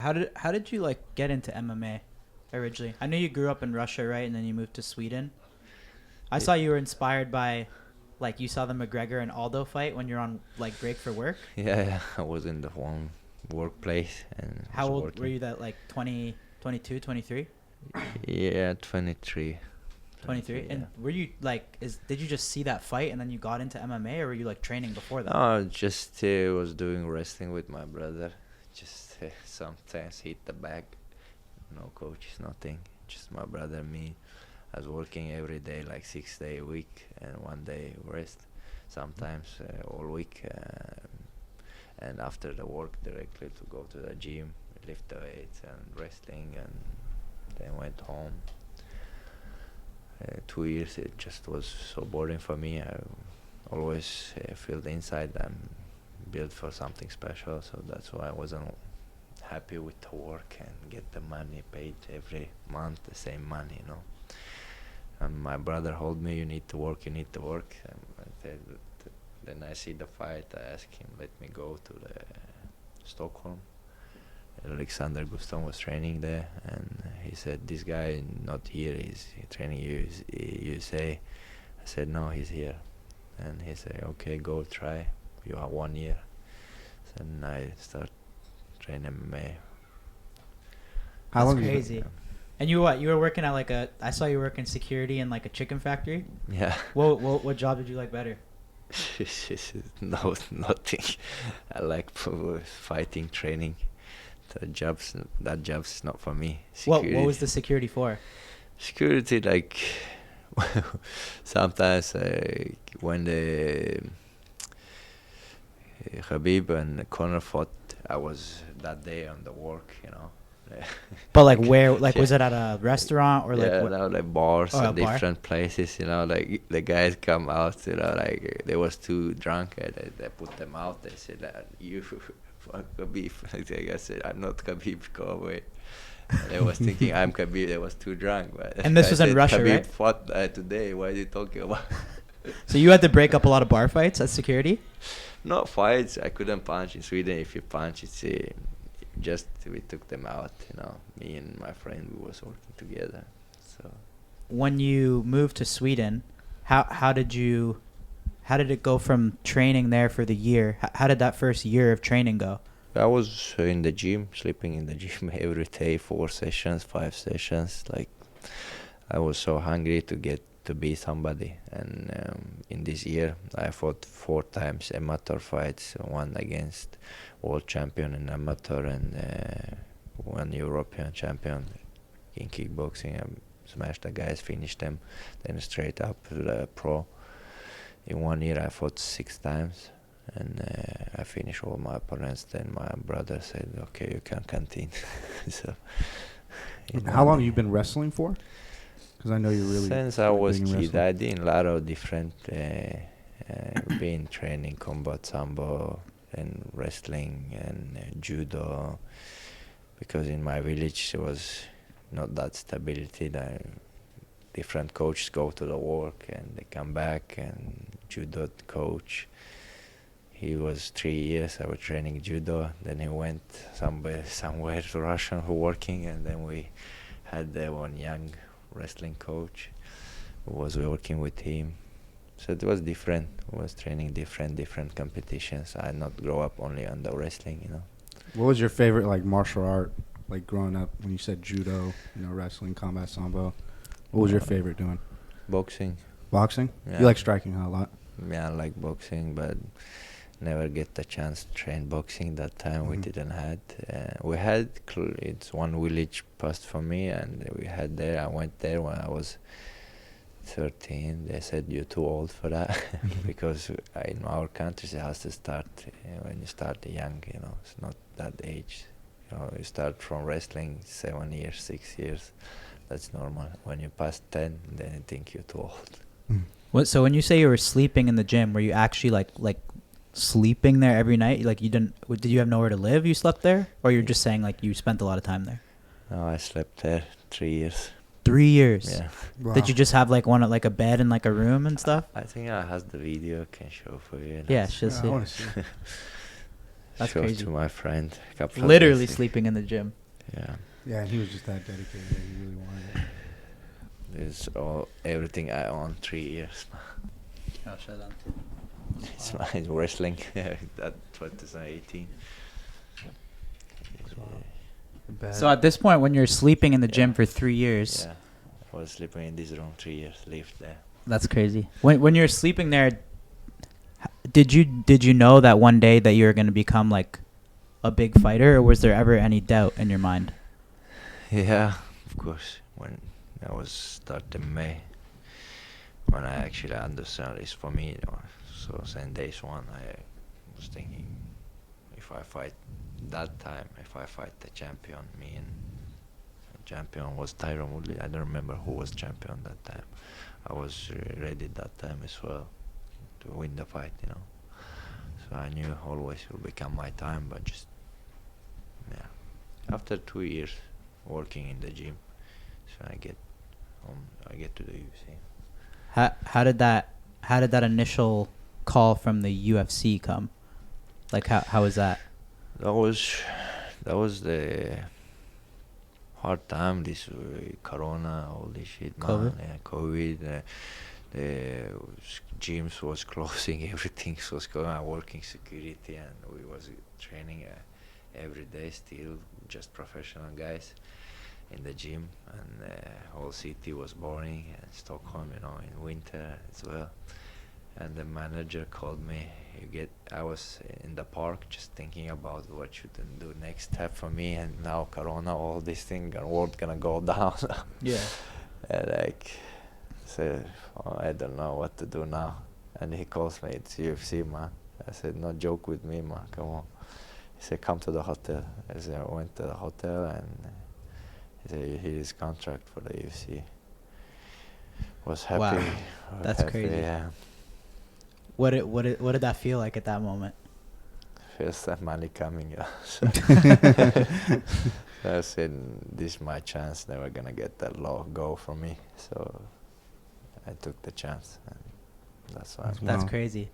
How did you like get into MMA originally? I know you grew up in Russia, right? And then you moved to Sweden. I saw you were inspired by, like, you saw the McGregor and Aldo fight when you're on like break for work. Yeah, I was in the one workplace and How was old working. were you? That like 20, 22, 23? Yeah, 23. 23. Yeah. And were you like, did you just see that fight and then you got into MMA, or were you like training before that? No, just was doing wrestling with my brother. Just sometimes hit the bag. No coaches, nothing. Just my brother and me. I was working every day, like 6 days a week, and one day rest. Sometimes all week. And after the work, directly to go to the gym, lift the weights and wrestling, and then went home. 2 years, it just was so boring for me. I always feel inside I'm built for something special, so that's why I wasn't happy with the work and get the money paid every month, the same money, you know. And my brother told me, you need to work. And I said, then I see the fight, I asked him, let me go to the Stockholm. Alexander Guston was training there, and he said, this guy not here, he's training USA. I said, no, he's here. And he said, okay, go try, you have 1 year. Then I start training MMA. How That's long you been- crazy. And you were working at like I saw you working security in like a chicken factory. Yeah. What job did you like better? No, nothing. I like fighting, training. That job's not for me. What was the security for? Security, like sometimes when the Khabib and Conor fought, I was that day on the work, you know. But like where? Like was it at a restaurant or like? Yeah, What? no, like bars Oh, a and bar? different places, you know. Like the guys come out, you know, like they was too drunk, and they put them out. They said, "You fuck Khabib." I said, "I'm not Khabib. Go away." And they was thinking I'm Khabib. They was too drunk. But And this I was in said, Russia, Khabib right? fought today. What are you talking about? So you had to break up a lot of bar fights as security? Not fights. I couldn't punch in Sweden. If you punch, it's just we took them out. You know, me and my friend, we was working together. So. When you moved to Sweden, how did it go from training there for the year? How did that first year of training go? I was in the gym, sleeping in the gym every day, 4 sessions, 5 sessions. Like, I was so hungry to get to be somebody. And in this year, I fought 4 times amateur fights, one against world champion in amateur and one European champion in kickboxing. I smashed the guys, finished them, then straight up to the pro. In 1 year, I fought 6 times. And I finished all my opponents. Then my brother said, okay, you can continue. So, How long have you been wrestling for? Because I know you're really since I was big in kid, wrestling. I did a lot of different been training combat sambo and wrestling and judo, because in my village there was not that stability. Different coaches go to the work and they come back, and judo coach, he was 3 years. I was training judo. Then he went somewhere to Russia working, and then we had one young wrestling coach who was working with him. So it was different. I was training different competitions. I not grow up only on the wrestling, you know. What was your favorite like martial art, like growing up? When you said judo, wrestling, combat sambo, what was your favorite doing? Boxing. Boxing. Yeah. You like striking a lot. Yeah, I like boxing, but never get the chance to train boxing that time. We Mhm. didn't had. We had it's one village passed for me, and we had there. I went there when I was 13. They said you're too old for that because in our countries it has to start when you start young. You know, it's not that age. You know, you start from wrestling 7 years, 6 years. That's normal. When you pass 10, then you think you're too old. So when you say you were sleeping in the gym, were you actually like sleeping there every night? Like did you have nowhere to live? You slept there, or you're just saying like you spent a lot of time there? No, I slept there 3 years. 3 years. Yeah. Wow. Did you just have like like a bed and like a room and stuff? I think I has the video can show for you. Yeah, it's just I want to see. That's showed crazy. to my friend. A couple of Literally days. sleeping in the gym. Yeah. Yeah, and he was just that dedicated. That he really wanted it. It's all everything I own 3 years. Oh, shut up. It's my wrestling. That 2018. So at this point, when you're sleeping in the gym Yeah. for 3 years, Yeah. I was sleeping in this room 3 years. Lived there. that's crazy. When you're sleeping there, did you know that one day that you were gonna become like a big fighter, or was there ever any doubt in your mind? Yeah, of course. When I was starting May, when I actually understand it's for me, so since days one, I was thinking, if I fight that time, if I fight the champion, me and the champion was Tyron Woodley. I don't remember who was champion that time. I was ready that time as well to win the fight, So I knew always it will become my time, but just after 2 years working in the gym, so I get to the UFC. How did that initial call from the UFC come? Like how was that? That was the hard time. This Corona, all this shit, COVID? man. Yeah, COVID. The gyms was closing. Everything was going. I'm working security, and we was training every day. Still, just professional guys in the gym, and whole city was boring. And Stockholm, in winter as well. And the manager called me. I was in the park just thinking about what should I do next step for me, and now Corona, all this thing, world gonna go down. Yeah. And said, I don't know what to do now. And he calls me, it's UFC, man. I said, no joke with me, man, come on. He said, come to the hotel. I said, I went to the hotel, and he said, here is contract for the UFC. Was happy. Wow. was That's happy, crazy. Yeah. What did that feel like at that moment? Feels that money coming. So I said, this is my chance. Never gonna get that low go from me. So I took the chance, and that's why. That's Wow. crazy.